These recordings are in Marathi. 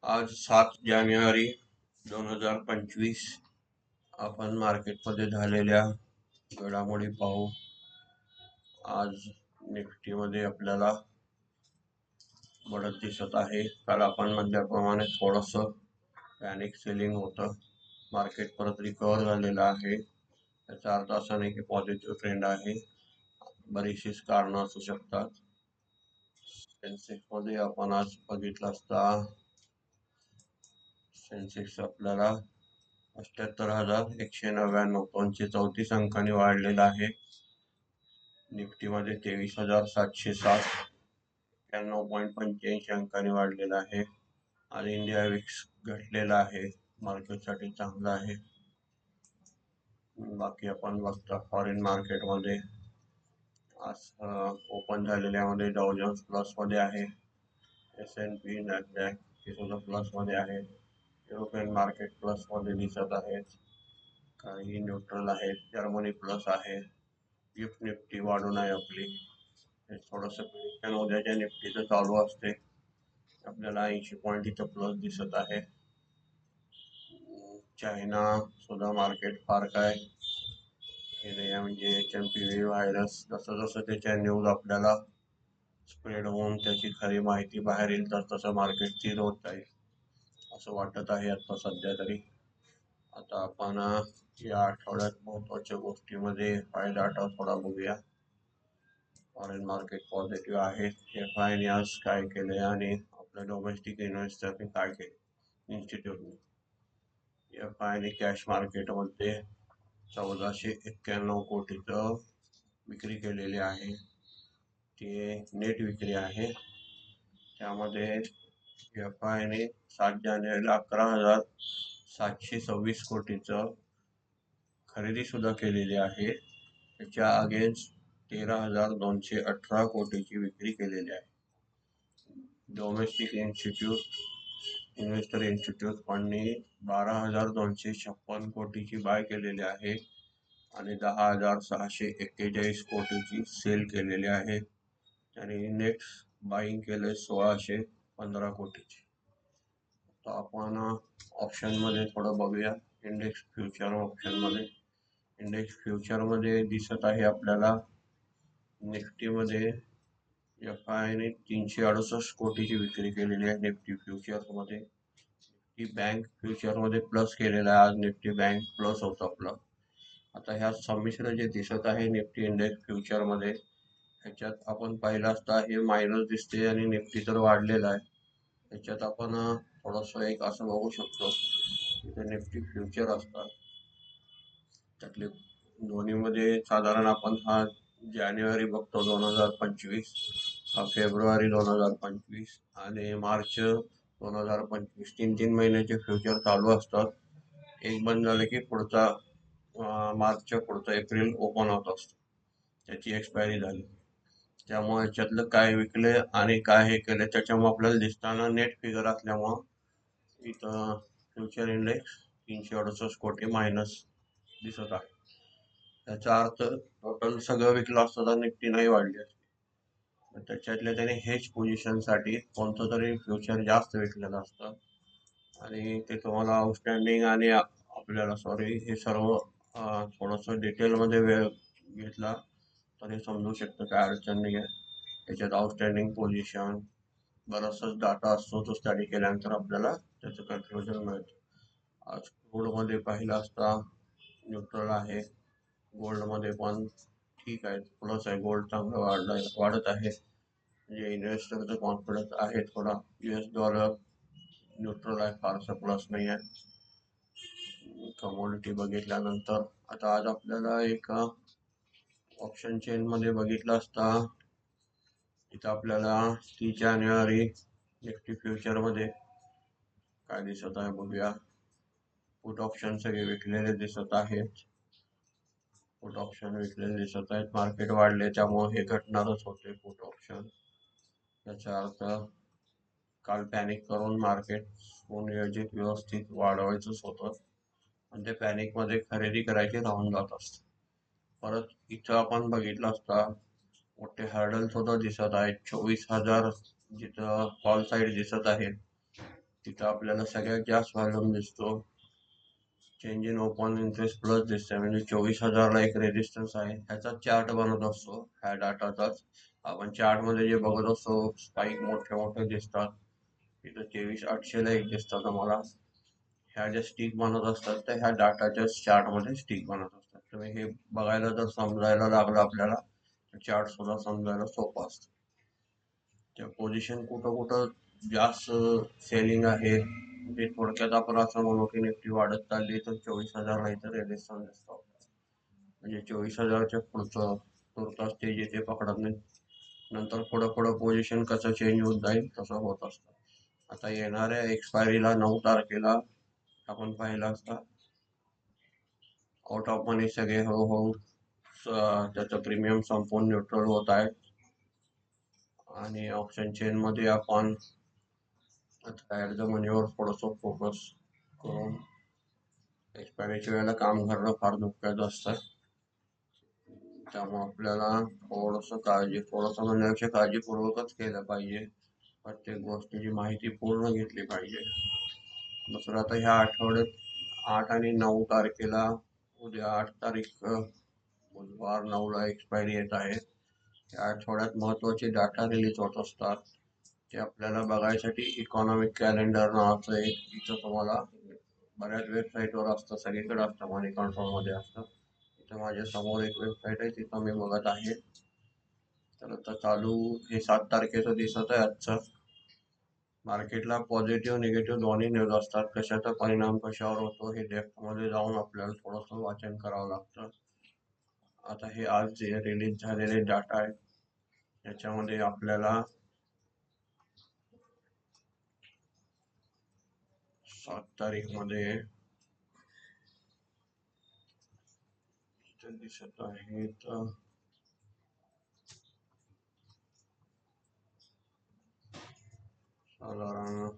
आज 7 जानेवारी 2025 आपण मार्केटमध्ये झालेल्या घडामोडी पाहू. आज निफ्टीमध्ये आपल्याला बढ़त दिसत आहे. काल आपण म्हटल्याप्रमाणे थोडंसं पॅनिक सेलिंग होतं. मार्केट परत रिकवर झालेलं आहे. याचा अर्थ असा नाही की पॉझिटिव्ह ट्रेंड आहे. बरीचशीच कारणं असू शकतात. सेन्सेक्समध्ये आपण आज बघितलं असता सेन्सेक्स आपल्याला 78,199 234 अंकांनी वाढलेला आहे. निफ्टीमध्ये 23,707 91.85 अंकांनी वाढलेला आहे. आणि इंडिया विक्स घटलेला आहे. मार्केटसाठी चांगला आहे. बाकी आपण बघता फॉरेन मार्केटमध्ये आज ओपन झालेल्यामध्ये डाउ जोन्स प्लसमध्ये आहे. S&P नॅसडॅक हे सुद्धा प्लसमध्ये आहे. युरोपियन मार्केट प्लसमध्ये दिसत आहेत. काही न्यूट्रल आहेत. जर्मनी प्लस आहे. गिफ्ट निफ्टी वाढून आहे आपली. हे थोडंसं प्रिडिक्शन उद्याच्या निफ्टीचं चालू असते. आपल्याला 80 पॉईंट इथं प्लस दिसत आहे. चायना सुद्धा मार्केट फार काय हे नाही आहे. म्हणजे HMPV व्हायरस जसं जसं त्याच्या न्यूज आपल्याला स्प्रेड होऊन त्याची खरी माहिती बाहेर येईल तसं मार्केट स्थिर होत जाईल असं वाटत आहे आता सध्या तरी. आता आपण या आठवड्यात महत्त्वाच्या गोष्टीमध्ये फायदा आठवडा थोडा बघूया. फॉरेन मार्केट पॉझिटिव्ह आहे. FI ने आज काय केले आणि आपल्या डोमेस्टिक इन्व्हेस्टरने काय केले इन्स्टिट्यूटने. FI ने कॅश मार्केटमध्ये 1491 कोटीचं विक्री केलेली आहे. ती नेट विक्री आहे. त्यामध्ये FI ने 7 जानेवारीला 11,726 कोटीचं खरेदी सुद्धा केलेली आहे. त्याच्या अगेन्स्ट 13,218 कोटीची विक्री केलेली आहे. डोमेस्टिक इन्व्हेस्टर इन्स्टिट्यूट फंडने 12,256 कोटीची बाय केलेली आहे आणि 10,641 कोटीची सेल केलेली आहे. आणि नेट बाईंग केले 1,615 कोटीची. आता आपण ऑप्शनमध्ये थोडं बघूया. इंडेक्स फ्युचर ऑप्शनमध्ये फ्युचरमध्ये दिसत आहे आपल्याला निफ्टीमध्ये FI ने 368 कोटीची विक्री केलेली आहे. निफ्टी फ्युचरमध्ये निफ्टी बँक फ्युचरमध्ये प्लस केलेला आहे. आज निफ्टी बँक प्लस होतं आपलं. आता ह्या संमिश्र जे दिसत आहे निफ्टी इंडेक्स फ्युचरमध्ये ह्याच्यात आपण पाहिलं असता हे मायनस दिसते आणि निफ्टी तर वाढलेला आहे. ह्याच्यात आपण थोडंसं एक असं बघू शकतो इथे निफ्टी फ्युचर असतात. त्यातले दोन्हीमध्ये साधारण आपण हा जानेवारी बघतो 2025, हा फेब्रुवारी 2025 आणि मार्च 2025 तीन महिन्याचे फ्युचर चालू असतात. एक बंद झालं की पुढचा मार्चच्या पुढचा एप्रिल ओपन होत असतो. त्याची एक्सपायरी झाली. त्यामुळे याच्यातलं काय विकले आणि काय हे केले त्याच्यामुळे आपल्याला दिसताना नेट फिगर असल्यामुळं इथं फ्युचर इंडेक्स 368 कोटी मायनस दिसत आहे. त्याचा अर्थ टोटल सगळं विकलं असतं तर निफ्टी नाही वाढली असती. त्याच्यातल्या त्याने हेज पोझिशनसाठी कोणतं तरी फ्युचर जास्त विकलेलं असतं आणि ते तुम्हाला आउटस्टँडिंग आणि आपल्याला हे सर्व थोडंसं डिटेलमध्ये वेळ घेतला तर हे समजू शकतं. काय अडचण नाही आहे. त्याच्यात आउटस्टँडिंग पोझिशन बराचसाच डाटा असतो. तो स्टडी केल्यानंतर आपल्याला त्याचं कन्क्लुजन मिळतं. आज क्रूडमध्ये पाहिलं असता न्यूट्रल आहे. गोल्डमध्ये पण ठीक आहे, प्लस आहे. गोल्ड चांगलं वाढत आहे. म्हणजे इन्व्हेस्टरचं कॉन्फिडन्स आहे थोडा. US डॉलर न्यूट्रल आहे, फारसं प्लस नाही आहे. कमोडिटी बघितल्यानंतर आता आज आपल्याला एक ऑप्शन चेनमध्ये बघितलं असता इथं आपल्याला 30 जानेवारी निफ्टी फ्युचरमध्ये काय दिसत आहे बघूया. पुट ऑप्शन सगळे विकलेले दिसत आहेत. पुट ऑप्शन विकलेले दिसत आहेत. मार्केट वाढले त्यामुळे हे घटणारच होते पुट ऑप्शन. याचा अर्थ काल पॅनिक करून मार्केट सुनियोजित व्यवस्थित वाढवायचंच होतं आणि ते पॅनिकमध्ये खरेदी करायची राहून जात असते. परत इथं आपण बघितलं असता मोठे हर्डल सुद्धा दिसत आहेत. 24,000 जिथं कॉल साईड दिसत आहेत तिथं आपल्याला सगळ्यात जास्त व्हॉल्यूम दिसतो. Change in open interest plus दिसतंय, म्हणजे 24,000ला एक रेजिस्टन्स आहे. ह्याचा चार्ट बनत असतो ह्या डाटाचाच. आपण चार्ट मध्ये जे बघत असतो स्पाइक मोठे मोठे दिसतात. तिथं 23,800ला एक दिसतात आम्हाला. ह्या ज्या स्टिक बनत असतात त्या ह्या डाटाच्या चार्ट मध्ये स्टिक बनत असतात. तुम्ही हे बघायला जर समजायला लागलं आपल्याला, चार्ट सुद्धा समजायला सोपं असतं. त्या पोझिशन कुठं कुठं जास्त सेलिंग आहे ते थोडक्यात आपण असं म्हणू की निफ्टी वाढत चालली तर 24,000 इथं रेजिस्टन्स असतो. म्हणजे 24,000च्या पुढचं तुर्तास ते जिथे पकडत नाही, नंतर पुढं पुढं पोझिशन कसं चेंज होत जाईल तसं होत असतं. आता येणाऱ्या एक्सपायरीला 9 तारखेला आपण पाहिलं असता आउट ऑफ मनी सगळे हळूहळू त्याचं प्रीमियम संपून न्यूट्रल होत आहे. आणि ऑप्शन चेन मध्ये आपण आता ऍट द मनीवर थोडंसं फोकस करून एक्सपायरीच्या वेळेला काम करणं फार धोक्याचं असतं. त्यामुळे आपल्याला थोडंसं म्हणण्यापेक्षा काळजीपूर्वकच केलं पाहिजे. प्रत्येक गोष्टीची माहिती पूर्ण घेतली पाहिजे. दुसरं आता ह्या आठवड्यात 8 आणि 9 तारखेला, उद्या 8 तारीख बुधवार 9ला एक्सपायरी येत आहे. या आठवड्यात महत्वाचे डाटा रिलीज होत असतात. ते आपल्याला बघायसाठी इकॉनॉमिक कॅलेंडर नावाचं एक इथं तुम्हाला बऱ्याच वेबसाईटवर असतं, सगळीकडे असतं, मनी कंट्रोल मध्ये असतं. इथं माझ्या समोर एक वेबसाईट आहे, तिथं मी बघत आहे. तर आता चालू हे 7 तारखेचं दिसत आहे आजचं. मार्केटला पॉझिटिव्ह निगेटिव्ह दोन्ही न्यूज असतात. कशाचा परिणाम कशावर होतो हे डेप्थ मध्ये जाऊन आपल्याला थोडंसं वाचन करावं लागतं. आता हे आज जे रिलीज झालेले डाटा आहे त्याच्यामध्ये आपल्याला 7 तारीख मध्ये दिसत आहे तर साधारण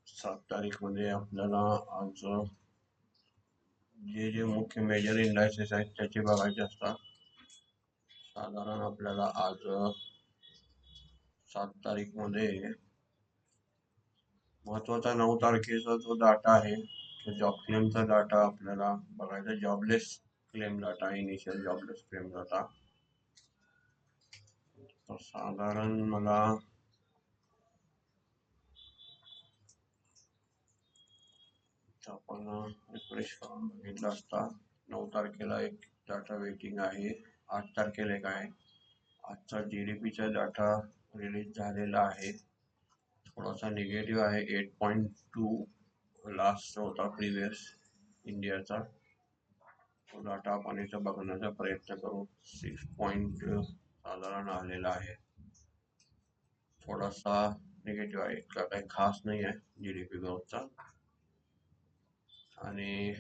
7 तारीख मध्ये आपल्याला आज जे जे मुख्य मेजर इंडायसेस आहेत त्याचे बघायचे असतात. साधारण आपल्याला आज 7 तारीख मध्ये महत्वाचा 9 तारखेचा जो डाटा आहे तो जॉब क्लेमचा डाटा आपल्याला बघायचा. Jobless claim data, initial jobless claim data. तर साधारण मला आपण रिफ्रेश करून बघितलं असता 9 तारखेला एक डाटा वेटिंग आहे, 8 तारखेला एक आहे. आजचा जीडीपीचा डाटा रिलीज झालेला आहे, थोडासा निगेटिव्ह आहे. 8.2 लास्ट होता प्रिव्हियस इंडियाचा. तो डाटा आपण इथं बघण्याचा प्रयत्न करू. 6 साधारण आलेला आहे, थोडासा निगेटिव्ह आहे, इतका काही खास नाही आहे जीडीपी ग्रोथचा. आणि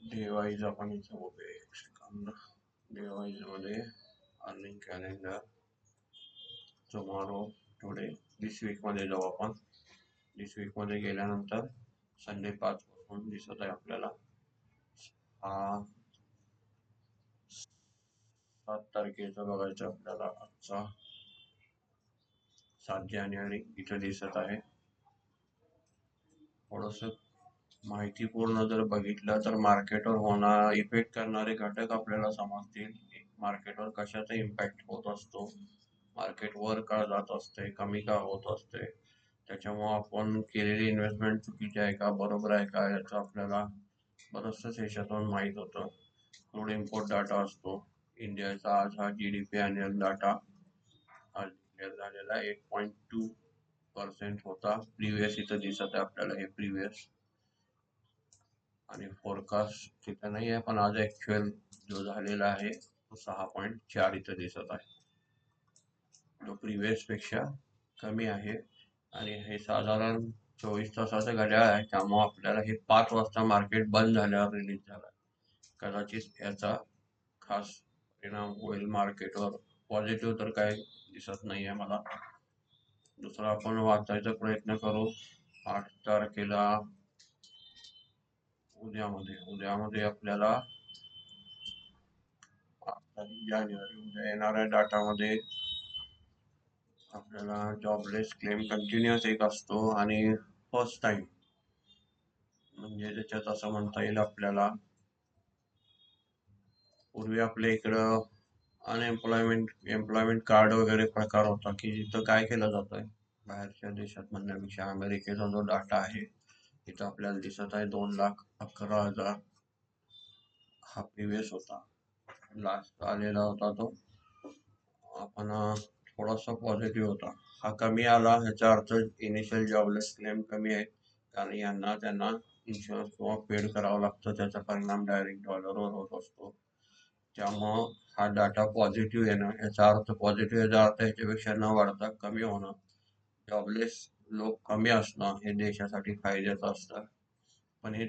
डे वाईज आपण इथं बघूया एक सेकंद. डे वाईज मध्ये अर्निंग कॅलेंडर टुमॉरो टुडे दिस वीक मध्ये जाऊ आपण. दिस वीक मध्ये गेल्यानंतर संडे 5 पासून दिसत आहे आपल्याला. हा 7 तारखेचा बघायचा आपल्याला. आजचा 7 जानेवारी इथं दिसत आहे. थोडस माहितीपूर्ण जर बघितलं तर मार्केटवर होणार इफेक्ट करणारे घटक आपल्याला समजतील. मार्केटवर कशाचा इम्पॅक्ट होत असतो, मार्केट वर का जात असते, कमी का होत असते, त्याच्यामुळे आपण केलेली इन्व्हेस्टमेंट चुकीची आहे का बरोबर आहे का याचं आपल्याला बरंचसं ह्याच्यातून माहीत होतं. क्रूड इम्पोर्ट डाटा असतो इंडियाचा. आज हा जीडीपी अॅन्युअल डाटा आज डिक्लेअर झालेला 8.2% होता. प्रिव्हियस इथं दिसत आहे आपल्याला, हे प्रिव्हियस. आणि फोरकास्ट तिथं नाही आहे, पण आज ऍक्च्युअल जो झालेला आहे तो 6.4 इथं दिसत आहे, जो प्रिव्हियस पेक्षा कमी आहे. आणि हे साधारण 24 तासाचं घड्याळ आहे, त्यामुळे आपल्याला हे 5 वाजता मार्केट बंद झाल्यावर रिलीज झाला. कदाचित याचा खास परिणाम होईल मार्केटवर. पॉझिटिव्ह तर काय दिसत नाही आहे मला. दुसरं आपण वाचायचा प्रयत्न करू. 8 तारखेला उद्यामध्ये आपल्याला तारीख जानेवारी. उद्या येणाऱ्या डाटामध्ये आपल्याला जॉबलेस क्लेम कंटिन्युअस एक असतो आणि फर्स्ट टाइम म्हणजे त्याच्यात असं म्हणता येईल आपल्याला, पूर्वी आपल्या इकडं एम्प्लॉयमेंट कार्ड वगैरे प्रकार होता की जिथं काय केलं जातंय बाहेरच्या देशात म्हणण्यापेक्षा अमेरिकेचा जो डाटा आहे तिथं आपल्याला दिसत आहे 2,11,000 हा प्रिव्हियस होता. लास्ट आलेला होता तो आपण थोडासा पॉझिटिव्ह होता. हा कमी आला ह्याचा अर्थ इनिशियल जॉबलेस क्लेम कमी आहे, कारण यांना त्यांना इन्शुरन्स किंवा पेड करावं लागतं, त्याचा परिणाम डायरेक्ट डॉलरवर होत असतो. त्यामुळं हा डाटा पॉझिटिव्ह येणं याचा अर्थ पॉझिटिव्ह याचा अर्थ ह्याच्यापेक्षा न वाढता कमी होणं, जॉबलेस लोक कमी असणं हे देशासाठी फायद्याचं असतं. पण हे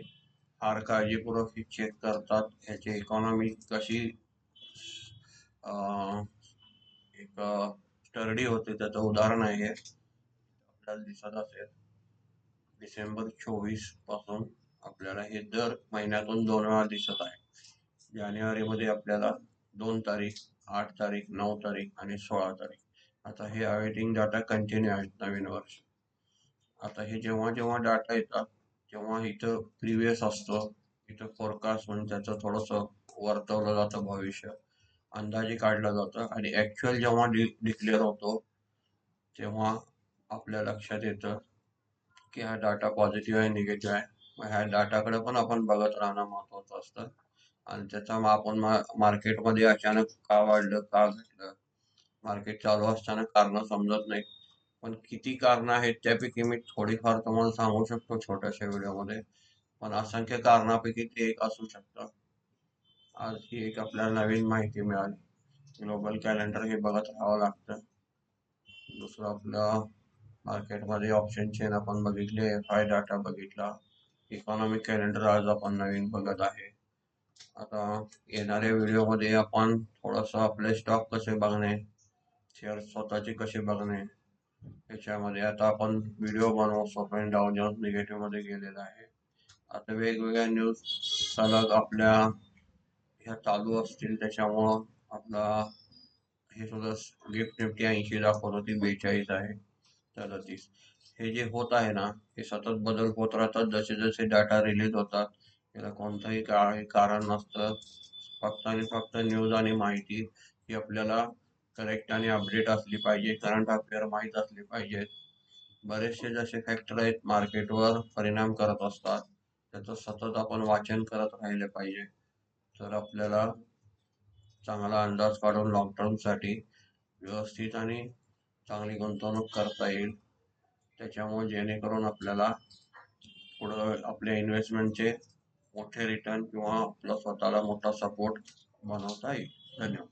फार काळजीपूर्वक हे चेक करतात ह्याची इकॉनॉमी कशी एक स्टर्डी होते त्याचं उदाहरण आहे हे आपल्याला दिसत असेल. डिसेंबर 24 पासून आपल्याला हे दर महिन्यातून 2 वेळा दिसत आहे. जानेवारीमध्ये आपल्याला 2 तारीख, 8 तारीख, 9 तारीख आणि 16 तारीख. आता हे अवेटिंग डाटा कंटिन्यू आहेत नवीन वर्ष. आता हे जेव्हा जेव्हा डाटा येतात तेव्हा इथं प्रिव्हियस असतं, इथं फोरकास्ट म्हणजे त्याचं थोडंसं वर्तवलं जातं भविष्य, अंदाजे काढलं जातं आणि ऍक्च्युअल जेव्हा डिक्लेअर होतो तेव्हा आपल्या लक्षात येतं की हा डाटा पॉझिटिव्ह आहे निगेटिव्ह आहे. मग ह्या डाटाकडे पण आपण बघत राहणं महत्वाचं असतं आणि त्याचा मग आपण मार्केटमध्ये अचानक का वाढलं का घटलं, मार्केट चालू असताना कारण समजत नाही, पण किती कारणं आहेत त्यापैकी मी थोडीफार तुम्हाला सांगू शकतो छोट्याशा व्हिडिओमध्ये, पण असंख्य कारणापैकी ते एक असू शकतं. आज ही एक आपल्याला नवीन माहिती मिळाली. ग्लोबल कॅलेंडर हे बघत राहावं लागतं. दुसरं आपलं मार्केटमध्ये ऑप्शन चेन आपण बघितले, FI डाटा बघितला, इकॉनॉमिक कॅलेंडर आज आपण नवीन बघत आहे. आता येणाऱ्या व्हिडिओमध्ये आपण थोडंसं आपले स्टॉक कसे बघणे, शेअर स्वतःचे कसे बघणे याच्यामध्ये आता आपण व्हिडिओ बनवू. सोपन डाऊन जोन्स निगेटिव्ह मध्ये गेलेला आहे. आता वेगवेगळ्या न्यूज सलग आपल्या ह्या चालू असतील त्याच्यामुळं आपला हे सुद्धा गिफ्ट निफ्टी 80 दाखवत होती, 42 आहे 33. हे जे होत आहे ना हे सतत बदल होत राहतात जसे जसे डाटा रिलीज होतात. याला कोणतंही कारण नसतं, फक्त आणि फक्त न्यूज आणि माहिती ही आपल्याला करेक्ट आणि अपडेट असली पाहिजे, करंट अफेअर माहीत असले पाहिजेत. बरेचसे जसे फॅक्टर आहेत मार्केटवर परिणाम करत असतात, त्याचं सतत आपण वाचन करत राहिले पाहिजे, तर आपल्याला चांगला अंदाज काढून लॉंग टर्मसाठी व्यवस्थित आणि चांगली गुंतवणूक करता येईल. त्याच्यामुळे जेणेकरून आपल्याला पुढं आपल्या इन्व्हेस्टमेंटचे मोठे रिटर्न किंवा आपला स्वतःला मोठा सपोर्ट बनवता येईल. धन्यवाद.